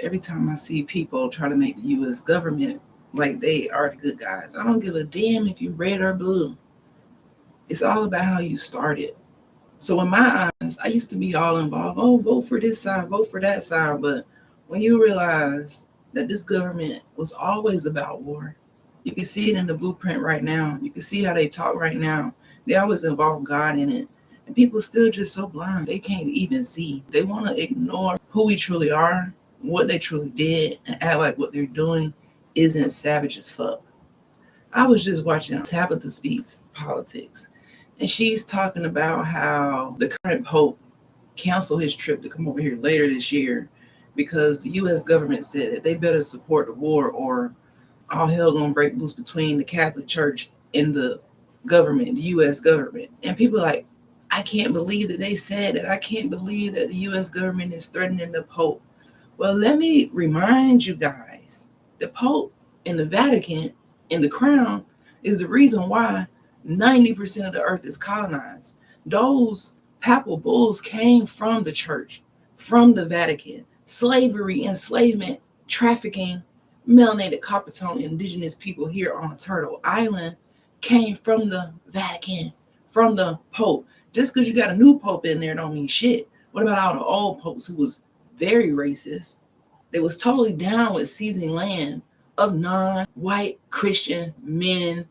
Every time I see people try to make the U.S. government like they are the good guys, I don't give a damn if you red or blue. It's all about how you started. So in my eyes, I used to be all involved. Oh, vote for this side, vote for that side. But when you realize that this government was always about war, you can see it in the blueprint right now. You can see how they talk right now. They always involve God in it. And people still just so blind, they can't even see. They want to ignore who we truly are, what they truly did, and act like what they're doing isn't savage as fuck. I was just watching Tabitha Speaks Politics, and she's talking about how the current Pope canceled his trip to come over here later this year because the U.S. government said that they better support the war or all hell gonna break loose between the Catholic Church and the government, the U.S. government. And people are like, I can't believe that they said that. I can't believe that the U.S. government is threatening the Pope. Well, let me remind you guys, the Pope and the Vatican and the Crown is the reason why 90% of the earth is colonized. Those papal bulls came from the church, from the Vatican. Slavery, enslavement, trafficking, melanated copper tone indigenous people here on Turtle Island came from the Vatican, from the Pope. Just because you got a new Pope in there don't mean shit. What about all the old popes who was very racist? They was totally down with seizing land of non-white Christian men,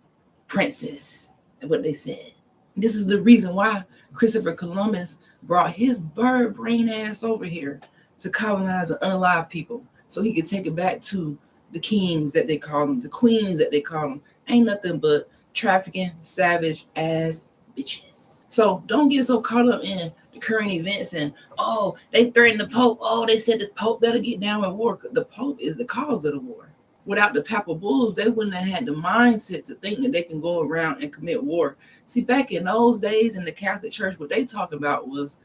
princes, and what they said. This is the reason why Christopher Columbus brought his bird brain ass over here to colonize the unalive people so he could take it back to the kings that they call them, the queens that they call them. Ain't nothing but trafficking, savage ass bitches. So don't get so caught up in the current events and, oh, they threatened the Pope. Oh, they said the Pope better get down with war. The Pope is the cause of the war. Without the papal bulls, they wouldn't have had the mindset to think that they can go around and commit war. See, back in those days in the Catholic Church, what they talked about was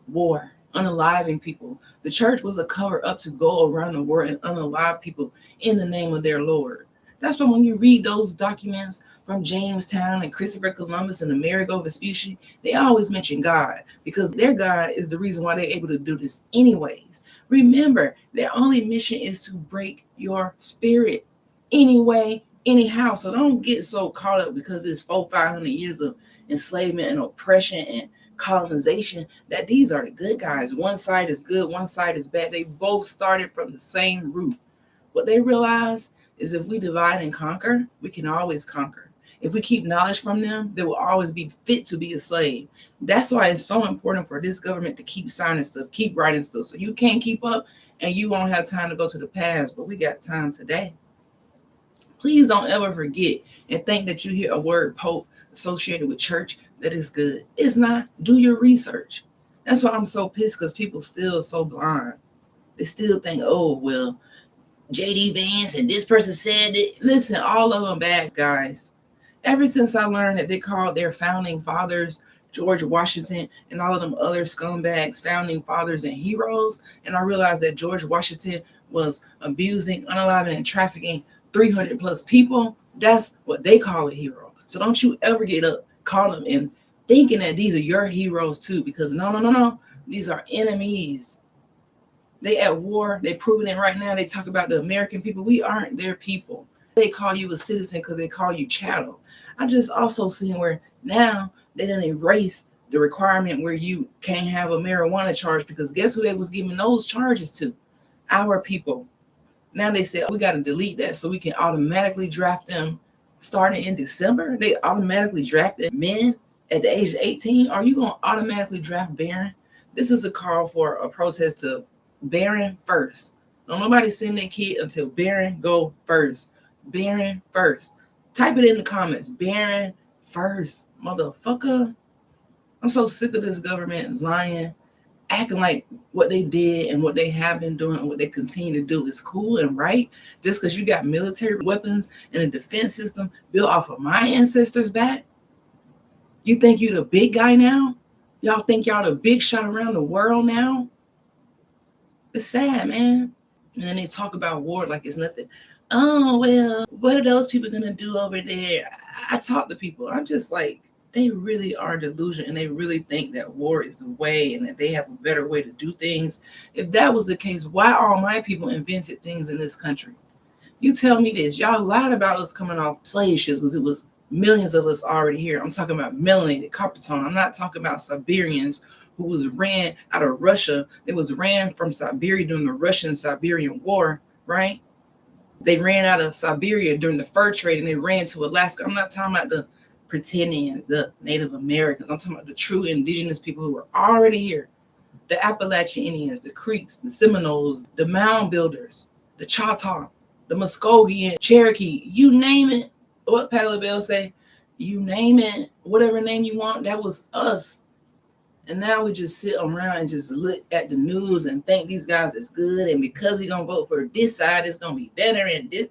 war, unaliving people. The church was a cover up to go around the world and unalive people in the name of their Lord. That's why when you read those documents from Jamestown and Christopher Columbus and Amerigo Vespucci, they always mention God because their God is the reason why they're able to do this anyways. Remember, their only mission is to break your spirit anyway, anyhow. So don't get so caught up because it's 500 years of enslavement and oppression and colonization that these are the good guys. One side is good, one side is bad. They both started from the same root. What they realize is if we divide and conquer, we can always conquer. If we keep knowledge from them, they will always be fit to be a slave. That's why it's so important for this government to keep signing stuff, keep writing stuff. So you can't keep up and you won't have time to go to the past, but we got time today. Please don't ever forget and think that you hear a word Pope associated with church that is good. It's not. Do your research. That's why I'm so pissed because people still so blind. They still think, oh, well, JD Vance and this person said it. Listen, all of them bad guys. Ever since I learned that they called their founding fathers George Washington and all of them other scumbags founding fathers and heroes, and I realized that George Washington was abusing, unaliving, and trafficking 300 plus people, that's what they call a hero. So don't you ever get up, call them, and thinking that these are your heroes too, because no. These are enemies. They at war. They proving it right now. They talk about the American people. We aren't their people. They call you a citizen because they call you chattel. I just also seen where now they didn't erase the requirement where you can't have a marijuana charge because guess who they was giving those charges to? Our people. Now they said we got to delete that so we can automatically draft them starting in December. They automatically drafted men at the age of 18. Are you going to automatically draft Barron? This is a call for a protest to Barron first. Don't nobody send their kid until Barron go first. Barron first. Type it in the comments. Barron first. Motherfucker. I'm so sick of this government lying, acting like what they did and what they have been doing and what they continue to do is cool and right just because you got military weapons and a defense system built off of my ancestors back. You think you the big guy now? Y'all think y'all the big shot around the world now? It's sad, man. And then they talk about war like it's nothing. Oh, well, what are those people going to do over there? I talk to people. I'm just like, They really are delusional, and they really think that war is the way and that they have a better way to do things. If that was the case, why all my people invented things in this country? You tell me this. Y'all lied about us coming off slave ships because it was millions of us already here. I'm talking about melanated, copper tone. I'm not talking about Siberians who was ran out of Russia. It was ran from Siberia during the Russian-Siberian War, right? They ran out of Siberia during the fur trade and they ran to Alaska. I'm not talking about the pretending, the Native Americans. I'm talking about the true indigenous people who were already here. The Appalachian Indians, the Creeks, the Seminoles, the Mound Builders, the Choctaw, the Muskogean, Cherokee, you name it. What Patti LaBelle say? You name it, whatever name you want, that was us. And now we just sit around and just look at the news and think these guys is good. And because we're going to vote for this side, it's going to be better. And this.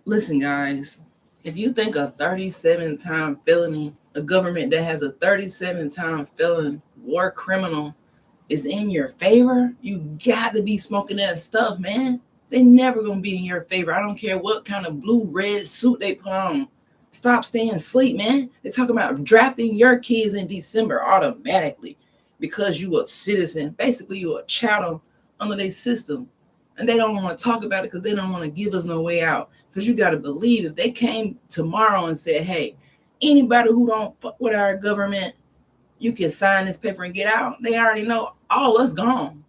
Listen, guys, if you think a 37-time felony, a government that has a 37-time felon war criminal is in your favor, you got to be smoking that stuff, man. They never going to be in your favor. I don't care what kind of blue, red suit they put on. Stop staying asleep, man. They're talking about drafting your kids in December automatically because you a citizen. Basically, you're a chattel under their system. And they don't want to talk about it because they don't want to give us no way out. Because you got to believe if they came tomorrow and said, hey, anybody who don't fuck with our government, you can sign this paper and get out. They already know all us gone.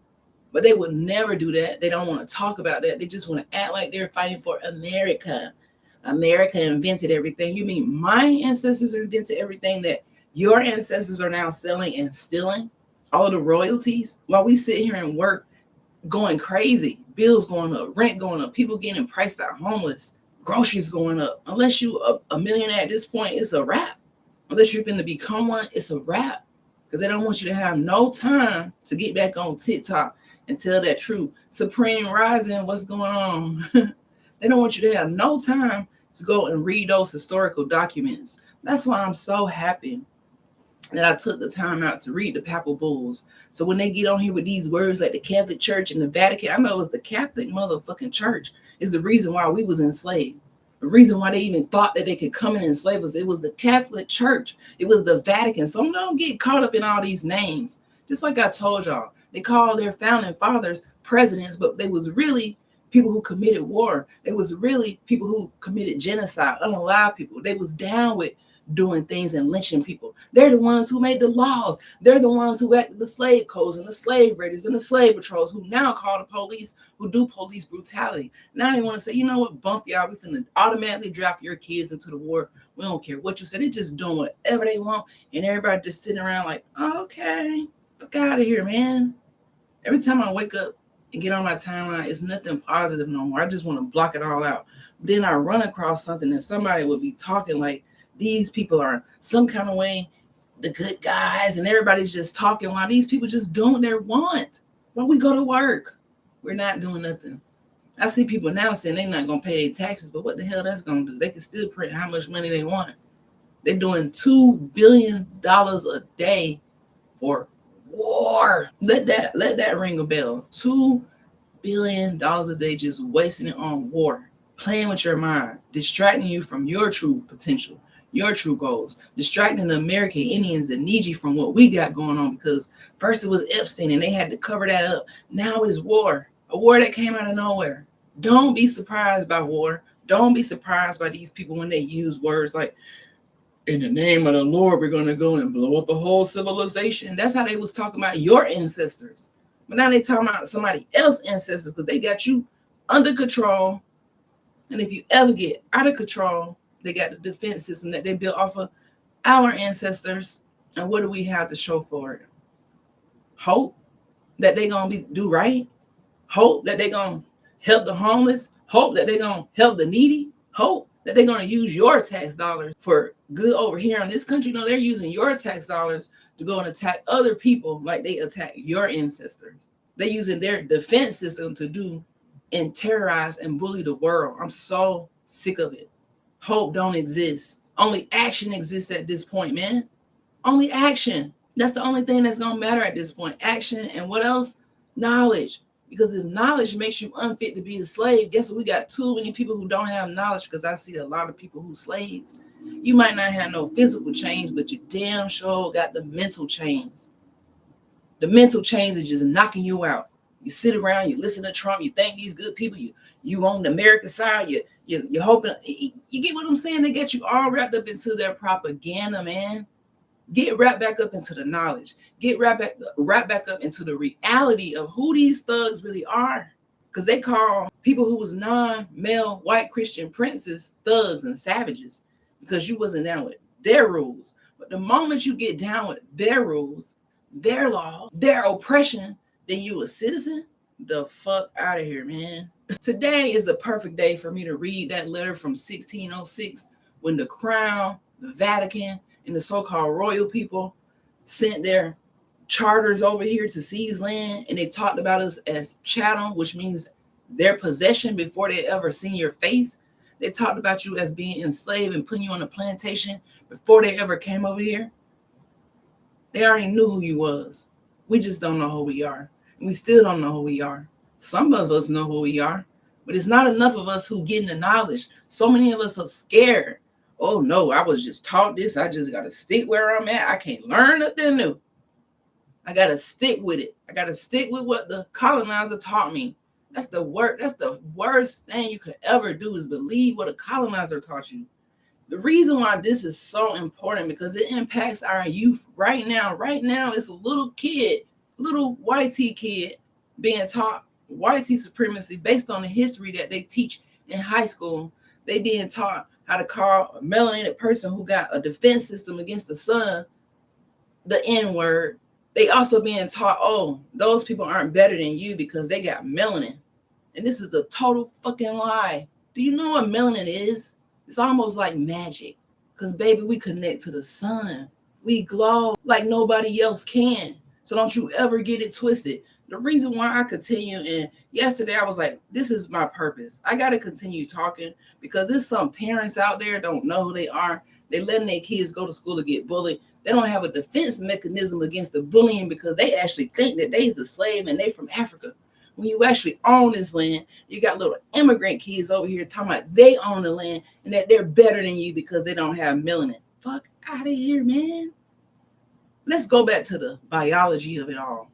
But they would never do that. They don't want to talk about that. They just want to act like they're fighting for America. America invented everything. You mean my ancestors invented everything that your ancestors are now selling and stealing? All of the royalties? While we sit here and work going crazy. Bills going up, rent going up, people getting priced out homeless, groceries going up. Unless you a millionaire at this point, it's a wrap. Unless you're going to become one, it's a wrap. Because they don't want you to have no time to get back on TikTok and tell that truth. Supreme Rising, what's going on? They don't want you to have no time to go and read those historical documents. That's why I'm so happy that I took the time out to read the papal bulls. So when they get on here with these words like the Catholic Church and the Vatican, I know it was the Catholic motherfucking church is the reason why we was enslaved. The reason why they even thought that they could come and enslave us, it was the Catholic Church. It was the Vatican. So don't get caught up in all these names. Just like I told y'all, they call their founding fathers presidents, but they was really people who committed war. They was really people who committed genocide, unalive people. They was down with doing things and lynching people. They're the ones who made the laws. They're the ones who acted the slave codes and the slave raiders and the slave patrols who now call the police, who do police brutality. Now they want to say, you know what, bump y'all, we finna automatically draft your kids into the war. We don't care what you said. They're just doing whatever they want. And everybody just sitting around like, oh, okay, fuck out of here, man. Every time I wake up and get on my timeline, it's nothing positive no more. I just want to block it all out. Then I run across something and somebody would be talking like, these people are some kind of way the good guys and everybody's just talking while these people just doing their want. While we go to work, we're not doing nothing. I see people now saying they're not going to pay their taxes, but what the hell that's going to do? They can still print how much money they want. They're doing $2 billion a day for war. Let that ring a bell. $2 billion a day just wasting it on war. Playing with your mind, distracting you from your true potential, your true goals, distracting the American Indians that need you from what we got going on, because first it was Epstein and they had to cover that up. Now it's war, a war that came out of nowhere. Don't be surprised by war. Don't be surprised by these people when they use words like, in the name of the Lord, we're going to go and blow up the whole civilization. That's how they was talking about your ancestors. But now they talking about somebody else's ancestors because they got you under control. And if you ever get out of control, they got the defense system that they built off of our ancestors. And what do we have to show for it? Hope that they're going to do right. Hope that they're going to help the homeless. Hope that they're going to help the needy. Hope that they're going to use your tax dollars for good over here in this country. No, they're using your tax dollars to go and attack other people like they attack your ancestors. They're using their defense system to do and terrorize and bully the world. I'm so sick of it. Hope don't exist. Only action exists at this point, man. Only action. That's the only thing that's going to matter at this point. Action and what else? Knowledge. Because if knowledge makes you unfit to be a slave, guess what? We got too many people who don't have knowledge, because I see a lot of people who slaves You might not have no physical change, but you damn sure got the mental chains. The mental chains is just knocking you out. You sit around, you listen to Trump, you thank these good people, you on the American side, you're hoping, you get what I'm saying? They get you all wrapped up into their propaganda, man. Get wrapped back up into the knowledge. Get wrapped back up into the reality of who these thugs really are. Because they call people who was non-male white Christian princes thugs and savages because you wasn't down with their rules. But the moment you get down with their rules, their law, their oppression, then you a citizen? The fuck out of here, man. Today is the perfect day for me to read that letter from 1606 when the Crown, the Vatican, and the so-called royal people sent their charters over here to seize land, and they talked about us as chattel, which means their possession before they ever seen your face. They talked about you as being enslaved and putting you on a plantation before they ever came over here. They already knew who you was. We just don't know who we are. And we still don't know who we are. Some of us know who we are, but it's not enough of us who getting the knowledge. So many of us are scared. Oh no, I was just taught this. I just got to stick where I'm at. I can't learn nothing new. I got to stick with it. I got to stick with what the colonizer taught me. That's the worst thing you could ever do is believe what a colonizer taught you. The reason why this is so important because it impacts our youth right now. Right now, it's a little kid, little YT kid being taught YT supremacy based on the history that they teach in high school. They being taught how to call a melanated person who got a defense system against the sun the N-word. They also being taught, oh, those people aren't better than you because they got melanin. And this is a total fucking lie. Do you know what melanin is? It's almost like magic. Because, baby, we connect to the sun. We glow like nobody else can. So don't you ever get it twisted. The reason why I continue, and yesterday I was like, this is my purpose. I got to continue talking because there's some parents out there don't know who they are. They letting their kids go to school to get bullied. They don't have a defense mechanism against the bullying because they actually think that they's a slave and they from Africa. When you actually own this land, you got little immigrant kids over here talking about they own the land and that they're better than you because they don't have melanin. Fuck out of here, man. Let's go back to the biology of it all.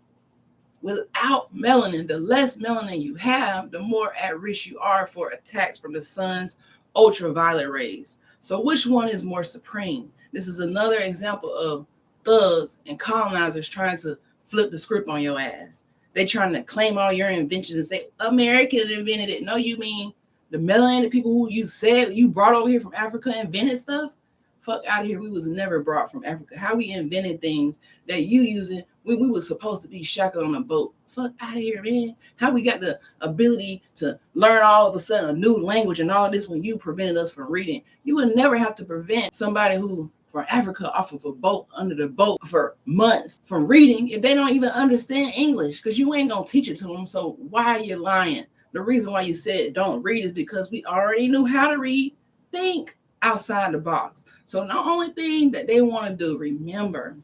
Without melanin, the less melanin you have, the more at risk you are for attacks from the sun's ultraviolet rays. So which one is more supreme? This is another example of thugs and colonizers trying to flip the script on your ass. They trying to claim all your inventions and say, America invented it. No, you mean the melanated people who you said you brought over here from Africa invented stuff? Fuck out of here. We was never brought from Africa. How we invented things that you using when we was supposed to be shackled on a boat. Fuck out of here, man. How we got the ability to learn all of a sudden a new language and all this when you prevented us from reading. You would never have to prevent somebody who from Africa off of a boat under the boat for months from reading if they don't even understand English because you ain't going to teach it to them. So why are you lying? The reason why you said don't read is because we already knew how to read. Think outside the box. So the only thing that they want to do, remember,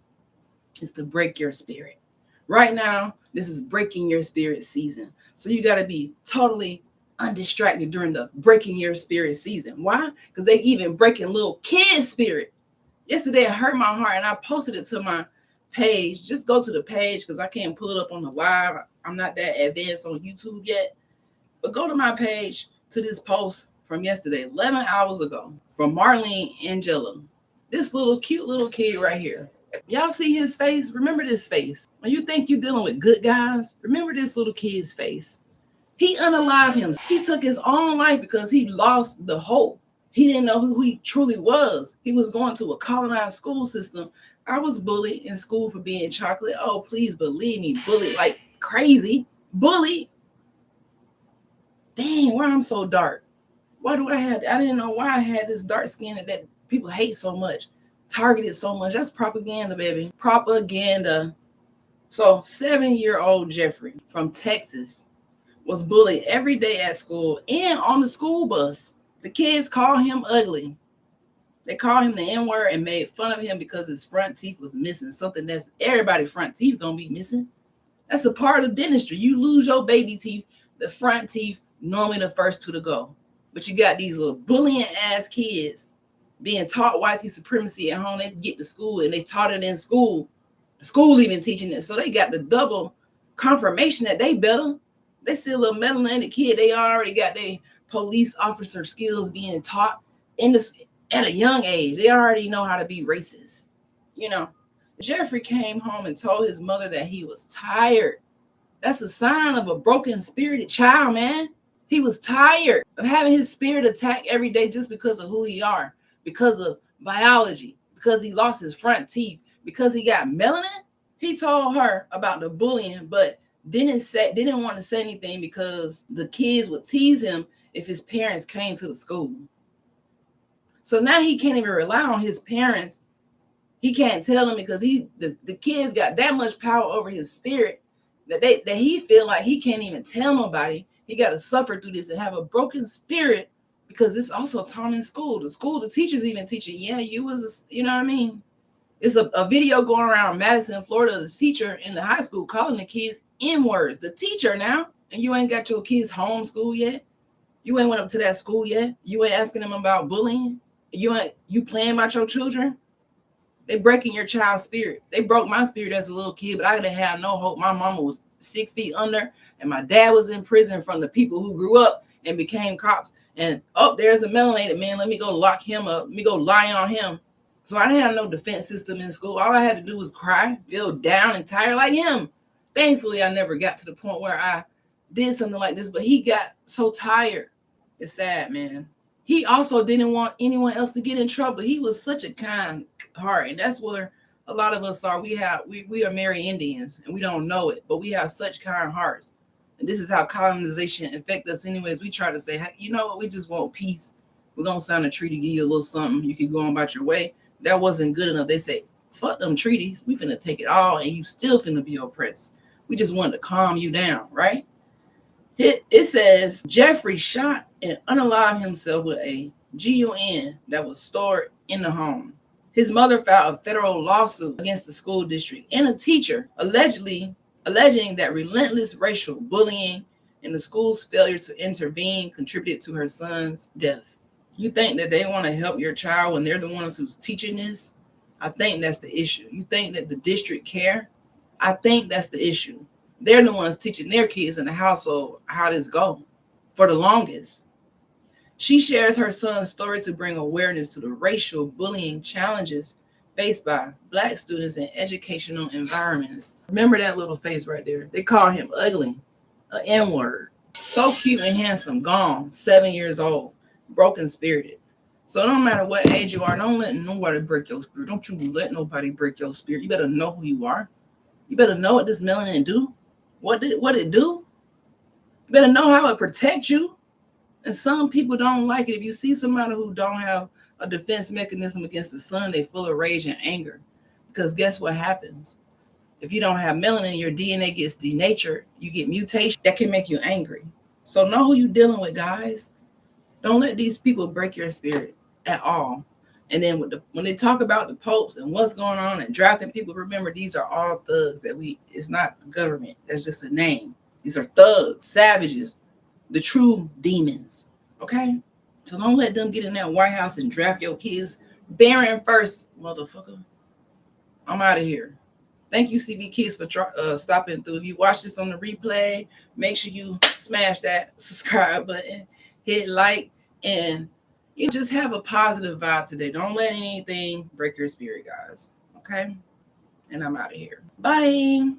is to break your spirit. Right now, this is breaking your spirit season. So you got to be totally undistracted during the breaking your spirit season. Why? Because they even breaking little kids' spirit. Yesterday, it hurt my heart, and I posted it to my page. Just go to the page because I can't pull it up on the live. I'm not that advanced on YouTube yet. But go to my page to this post from yesterday, 11 hours ago, from Marlene Angela. This little cute little kid right here. Y'all see his face? Remember this face. When you think you're dealing with good guys, remember this little kid's face. He unalived him. He took his own life because he lost the hope. He didn't know who he truly was. He was going to a colonized school system. I was bullied in school for being chocolate. Oh, please believe me, bullied like crazy. Bullied. Dang, why I'm so dark? Why do I didn't know why I had this dark skin that people hate so much, targeted so much. That's propaganda, baby. Propaganda. So 7-year-old Jeffrey from Texas was bullied every day at school and on the school bus. The kids call him ugly. They call him the N-word and made fun of him because his front teeth was missing. Something that's everybody's front teeth gonna be missing. That's a part of dentistry. You lose your baby teeth, the front teeth normally the first two to go. But you got these little bullying ass kids being taught white supremacy at home. They get to school and they taught it in school. The school even teaching it. So they got the double confirmation that they better. They see a little melanated kid. They already got their police officer skills being taught in this at a young age. They already know how to be racist. You know, Jeffrey came home and told his mother that he was tired. That's a sign of a broken spirited child, man. He was tired of having his spirit attacked every day just because of who he are, because of biology, because he lost his front teeth, because he got melanin. He told her about the bullying, but didn't want to say anything because the kids would tease him if his parents came to the school. So now he can't even rely on his parents. He can't tell them because the kids got that much power over his spirit that he feel like he can't even tell nobody. He got to suffer through this and have a broken spirit because it's also taught in school. The teachers even teaching, yeah, you was, you know what I mean? It's a video going around Madison, Florida, the teacher in the high school calling the kids N-words. The teacher now, and you ain't got your kids homeschooled yet. You ain't went up to that school yet. You ain't asking them about bullying. You playing about your children. They breaking your child's spirit. They broke my spirit as a little kid, but I didn't have no hope. My mama was 6 feet under, and my dad was in prison from the people who grew up and became cops. And there's a melanated man. Let me go lock him up. Let me go lie on him. So I didn't have no defense system in school. All I had to do was cry, feel down and tired like him. Thankfully, I never got to the point where I did something like this, but he got so tired. It's sad, man. He also didn't want anyone else to get in trouble. He was such a kind heart, and that's where a lot of us are. We are Mary Indians, and we don't know it, but we have such kind hearts. And this is how colonization affects us anyways. We try to say, hey, you know what, we just want peace. We're going to sign a treaty, give you a little something. You can go on about your way. That wasn't good enough. They say, fuck them treaties. We finna take it all, and you still finna be oppressed. We just wanted to calm you down, right? It says Jeffrey shot and unalived himself with a gun that was stored in the home. His mother filed a federal lawsuit against the school district and a teacher, alleging that relentless racial bullying and the school's failure to intervene contributed to her son's death. You think that they want to help your child when they're the ones who's teaching this? I think that's the issue. You think that the district care? I think that's the issue. They're the ones teaching their kids in the household how this go for the longest. She shares her son's story to bring awareness to the racial bullying challenges faced by Black students in educational environments. Remember that little face right there? They call him ugly, an N-word. So cute and handsome, gone, 7 years old, broken spirited. So no matter what age you are, don't let nobody break your spirit. Don't you let nobody break your spirit. You better know who you are. You better know what this melanin do. What it do? You better know how it protects you. And some people don't like it. If you see somebody who don't have a defense mechanism against the sun, they full of rage and anger. Because guess what happens? If you don't have melanin, your DNA gets denatured. You get mutation that can make you angry. So know who you're dealing with, guys. Don't let these people break your spirit at all. And then when they talk about the popes and what's going on and drafting people, remember these are all thugs. It's not the government. That's just a name. These are thugs, savages, the true demons. Okay? So don't let them get in that White House and draft your kids. Barren first, motherfucker. I'm out of here. Thank you, CB Kids, for stopping through. If you watch this on the replay, make sure you smash that subscribe button, hit like, and you just have a positive vibe today. Don't let anything break your spirit, guys. Okay? And I'm out of here. Bye.